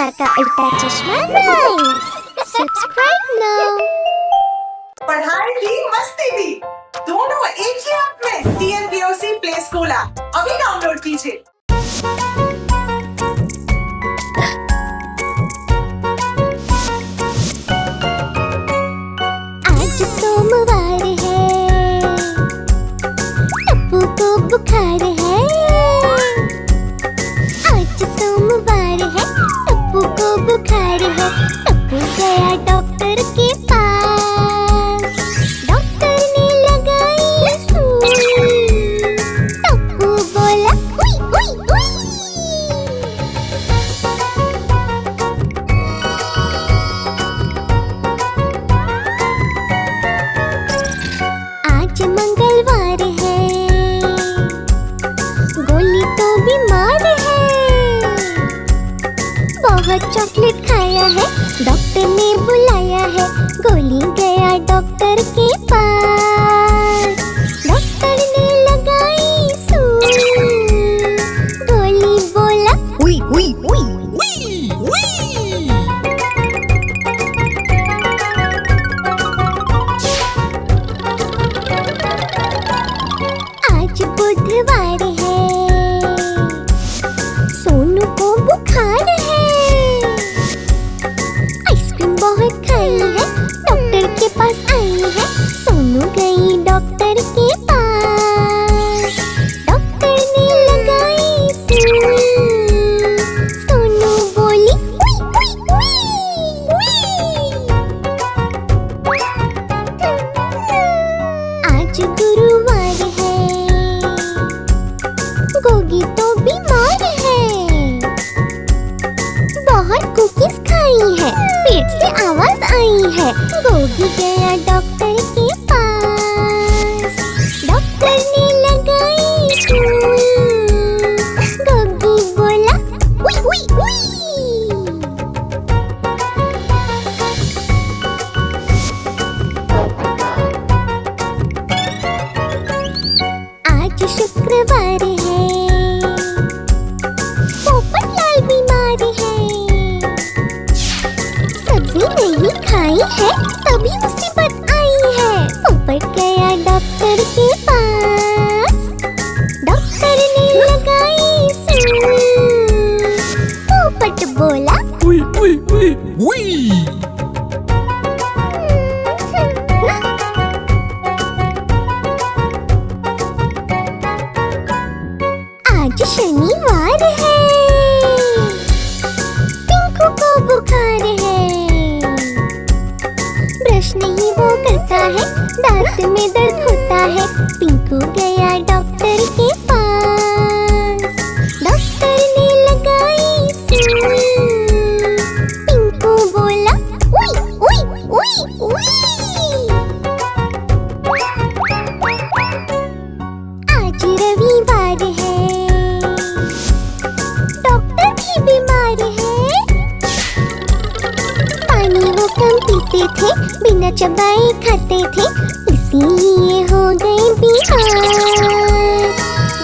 सरकार का उल्टा चश्मा राइम्स। Subscribe now. पढ़ाई भी मस्ती भी दोनों एक ही ऐप में। TNPOC प्ले स्कूल ऐप अभी डाउनलोड कीजिए। आज सोमवार है, टप्पू को बुखार है। आज सोमवार है, टप्पू को बुखार है। टप्पू गया डॉक्टर के पास, डॉक्टर ने लगाई सुई। टप्पू बोला उई उई उई। आज मंगलवार है, गोली तो बीमार है। बहुत चॉकलेट खाया है, डॉक्टर ने बुलाया है। गोली गया डॉक्टर के पास, डॉक्टर ने लगाई सुई। गोली बोला उई उई उई उई उई। आज बुधवार है, सोनू को बुखार है। आइसक्रीम बहुत खाई है, डॉक्टर के पास आई है। सोनू गई डॉक्टर के पास, डॉक्टर ने लगाई सुई। सोनू बोली उई उई उई उई। आज गुरुवार है, गोगी तो बीमार है। बहुत कुकीज खाई है, पेट से आवाज आई है। गोगी गया डॉक्टर के पास, डॉक्टर ने लगाई सुई। गोगी बोला उई उई उई। आज शुक्रवार है, पोपटलाल बीमार है। सब्जी नहीं खाई है, तभी मुसीबत आई है। पोपट गया डॉक्टर के पास, डॉक्टर ने लगाई सुई। पोपट बोला उई उई उई उई। आज शनिवार है, पिंकू को बुखार है। ब्रश नहीं वो करता है, दांत में दर्द होता है। पिंकू गया डॉक्टर के पास, डॉक्टर ने लगाई सुई। पिंकू बोला उई उई उई उई। आज रविवार है, डॉक्टर भी बीमार है। पानी वो कम पीते थे, बिना चबाए खाते थे, इसीलिए हो गए बीमार।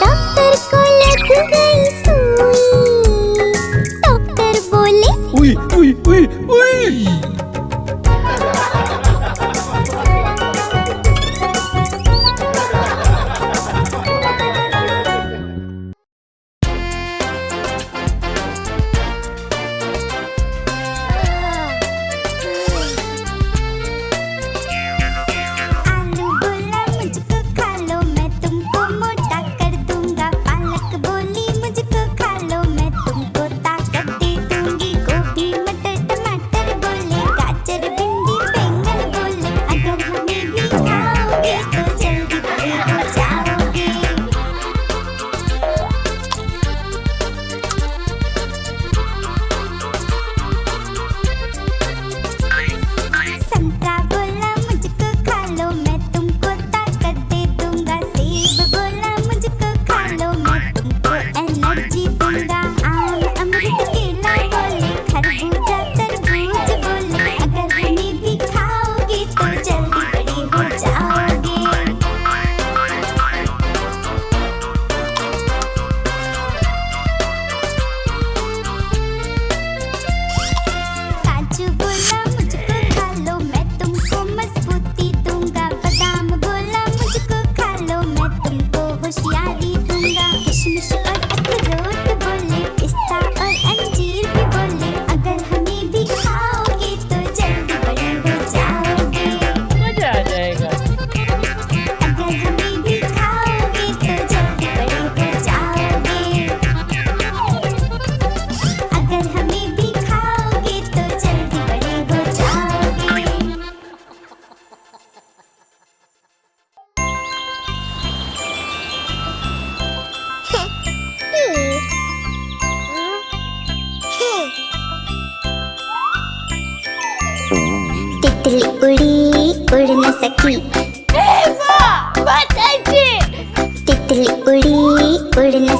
डॉक्टर को लग गई सुई। डॉक्टर बोले उई उई उई उई।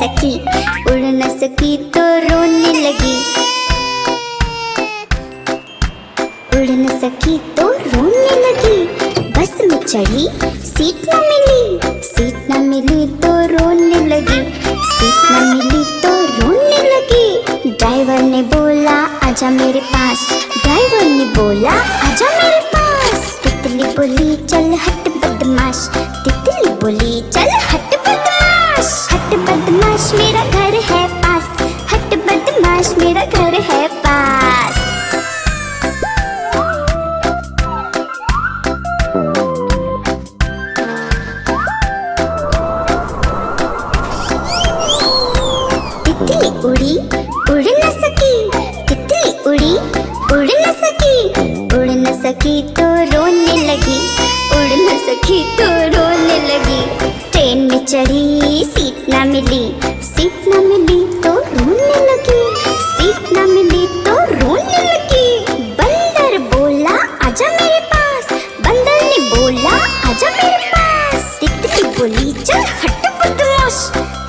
सकी, उड़ न सकी तो रोने लगी। उड़ न सकी तो रोने लगी। बस में चढ़ी, सीट न मिली, सीट न मिली तो रोने लगी। सीट न मिली तो रोने लगी। ड्राइवर ने बोला आजा मेरे पास, ड्राइवर ने बोला आजा मेरे पास। तितली बोली चल हट बदमाश, तितली बोली चल हट बदमाश। हट बदमाश मेरा घर है पास, हट बदमाश मेरा घर है पास। तितली उड़ी, उड़ न सकी, तितली उड़ी, उड़ न सकी। उड़ न सकी तो रोने लगी, उड़ न सकी तो रोने लगी। ट्रेन में चढ़ी, सीट न मिली, सीट न मिली तो रोने लगी। सीट न मिली तो रोने लगी। बंदर बोला आजा मेरे पास, बंदर ने बोला आजा मेरे पास। तितली बोली चल हट बदमाश,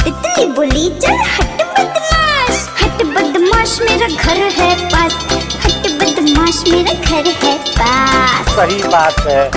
तितली बोली चल हट बदमाश। हट बदमाश मेरा घर है पास, हट बदमाश मेरा घर है पास। सही बात है।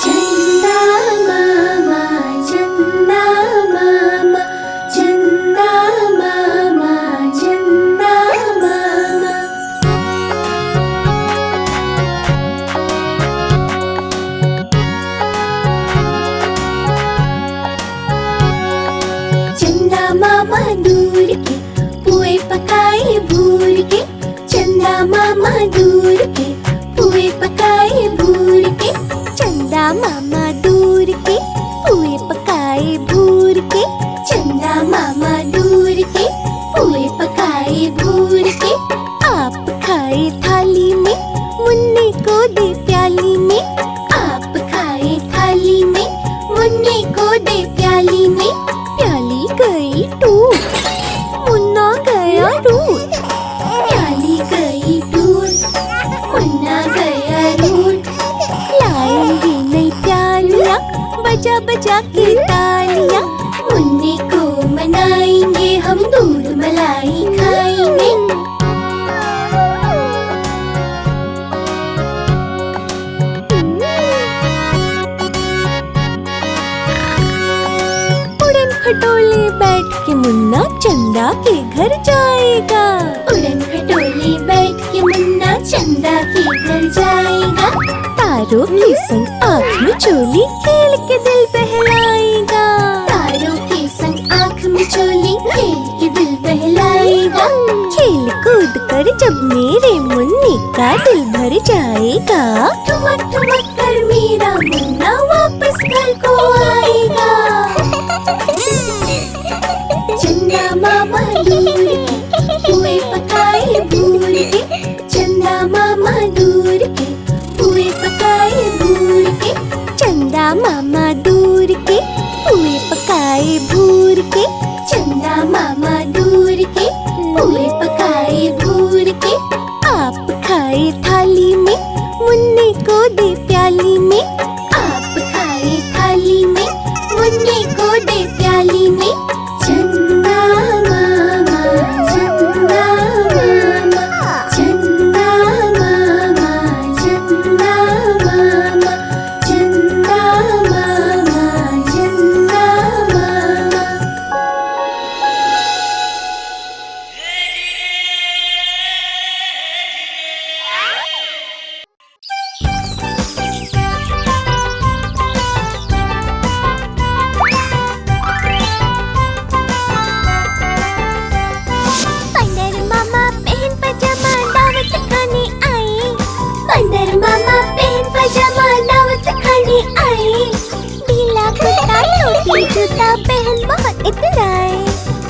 चंदा मामा, चंदा मामा, चंदा मामा, चंदा मामा। चंदा मामा दूर के पुए पकाए भूर के, चंदा मामा दूर के पुए पकाए भूर के। चंदा मामा दूर के पुए पकाए भूर के, चंदा मामा दूर के पुए पकाए भूर के। आप खाए थाली में, मुन्ने को दे प्याली में। आप खाए थाली में, मुन्ने को दे प्याली में। प्याली गई टूट, मुन्ना गया रूठ। प्याली गई टूट, मुन्ना गया रूठ। लाएंगे नई प्यालियाँ, बजा बजा के तालियाँ। मुन्ने को मनाएंगे हम, दूध मलाई खाएंगे। उड़न खटोले बैठ के मुन्ना चंदा के घर जाएगा। उड़न खटोले बैठ के मुन्ना चंदा के घर जाएगा। तारों के संग आँख में चोली खेल के दिल बहलाएगा। तारों के संग आँख में चोली खेल के दिल बहलाएगा। खेल कूद कर जब मेरे मुन्ने का दिल भर जाएगा। ठुमक ठुमक कर मेरा मुन्ना वापस घर को आएगा। चंदा मामा दूर के पुए पकाए भूर के, चंदा मामा दूर के पुए पकाए भूर के। चंदा मामा दूर के पुए पकाए भूर के, चंदा मामा दूर के पुए पकाए भूर के। आप खाए थाली में, मुन्ने को दे प्याली में। आप खाए थाली में, मुन्ने को दे प्याली में। चंदा मामा, चंदा मामा, चंदा मामा, चंदा मामा, चंदा मामा, चंदा मामा। बंदर मामा पहन पजामा दावत खाने आए। बंदर मामा पहन पजामा दावत खाने आए। ढीला कुर्ता टोपी जूता पहन बहुत इतराए।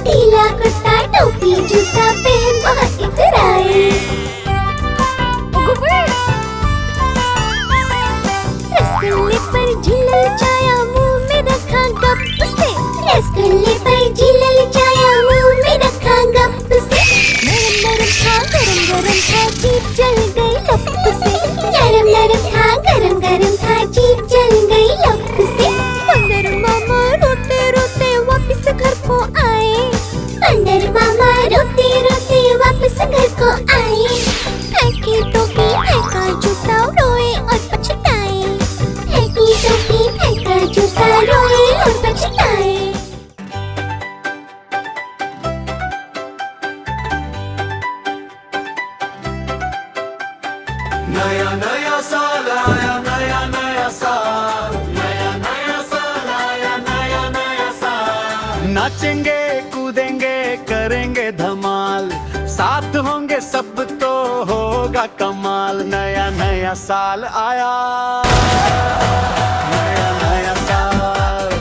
ढीला कुर्ता टोपी जूता पहन बहुत इतराए। रसगुल्ले पर झिल्ल छाया, मुंह में नाचेंगे कूदेंगे करेंगे धमाल, साथ होंगे सब तो होगा कमाल। नया नया साल आया, नया नया साल,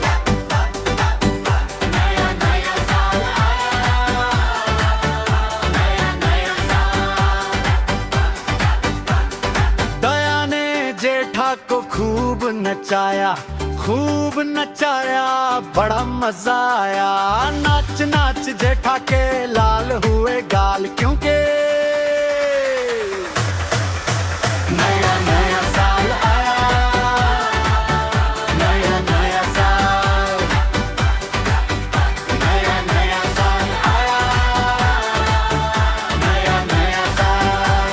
नया नया साल आया, नया नया साल। दया ने जेठा को खूब नचाया, खूब नचाया, बड़ा मजा आया। नाच नाच जेठा के लाल हुए गाल, क्योंकि नया नया साल आया, नया नया साल, नया नया साल आया, नया नया साल।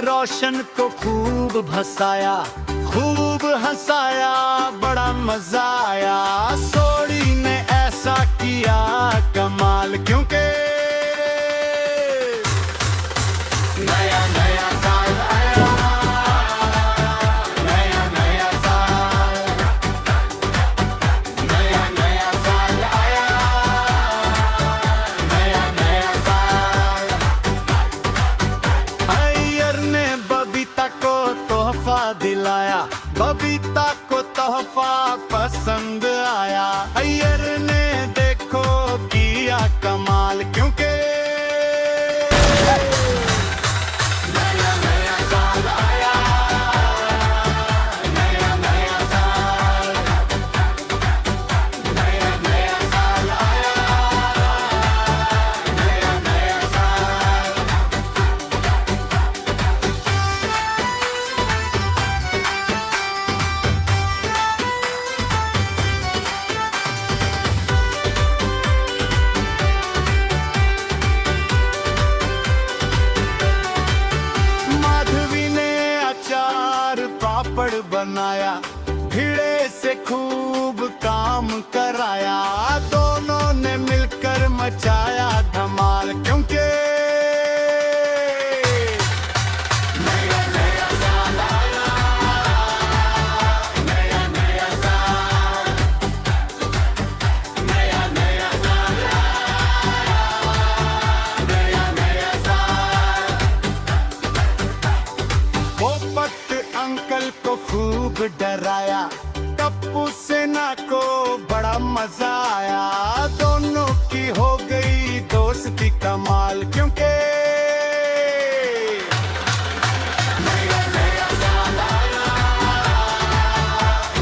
रोशन को खूब भसाया, खूब हंसाया, बड़ा मजा आया। सोड़ी ने ऐसा किया कमाल, क्योंकि नया नया साल आया, नया नया साल, नया नया साल आया, नया नया साल। अय्यर ने बबीता को तोहफा दिलाया, बबीता को तोहफा पसंद आया। अय्यर ने देखो किया कमाल, क्योंकि नया नया साल आया, नया नया साल, नया नया साल आया, नया नया साल। माधवी ने अचार पापड़ बनाया, भिड़े से खूब काम कराया। दोनों ने मिलकर मचाया धमाल, क्योंकि नया नया साल आया, नया नया साल, नया नया साल आया, नया नया साल। पोपट अंकल को खूब डराया, टप्पू सेना को बड़ा मजा आया। दोनों की हो गई दोस्ती कमाल, क्योंकि नया नया साल आया,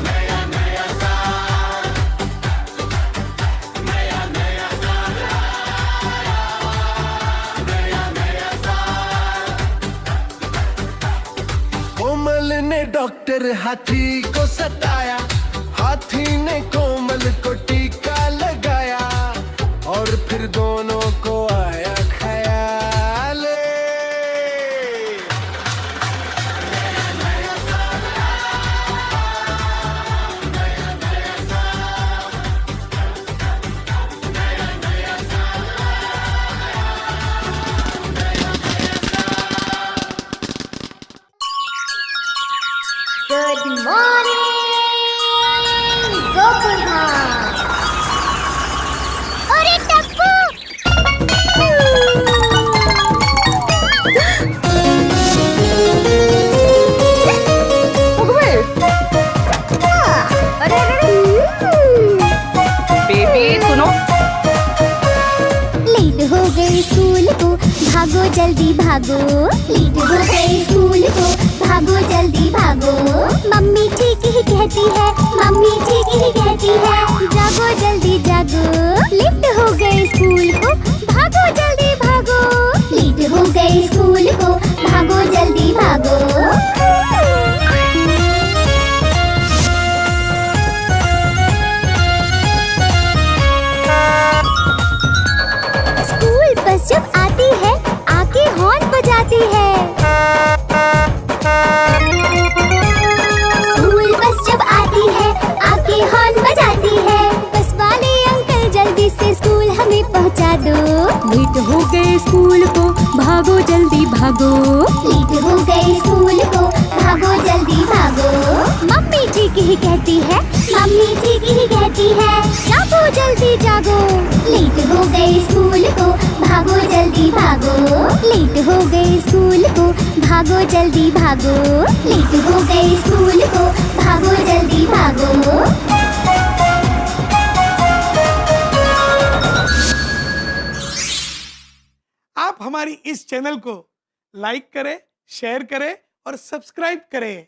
नया नया साल, नया नया साल आया, नया नया साल। कोमल ने डॉक्टर हाथी को सताया, हाथी ने कोमल को टीका लगाया, और फिर दोनों को आया ख्याल। नया नया साल आया, नया नया साल, नया नया साल आया, नया नया साल। Good morning Gokuldham. अरे टप्पू, अरे बेबी सुनो, लेट हो गई स्कूल को, भागो जल्दी भागो। लेट हो गई स्कूल को, भागो जल्दी भागो। मम्मी ठीक ही कहती है, मम्मी ठीक ही कहती है, जागो जल्दी जागो। लेट हो गई स्कूल को, भागो जल्दी भागो। लेट हो गई स्कूल को, भागो जल्दी भागो। स्कूल बस जब आती है, आके हॉर्न बजाती है। स्कूल बस जब आती है, आके हॉर्न लेट हो गए स्कूल को, भागो जल्दी भागो। लेट हो गए स्कूल को, भागो जल्दी भागो। मम्मी ठीक ही कहती है, मम्मी ठीक ही कहती है, जागो जल्दी जागो। लेट हो गए स्कूल को, भागो जल्दी भागो। लेट हो गए स्कूल को, भागो जल्दी भागो। लेट हो गए स्कूल को, भागो जल्दी भागो। आप हमारी इस चैनल को लाइक करें, शेयर करें और सब्सक्राइब करें।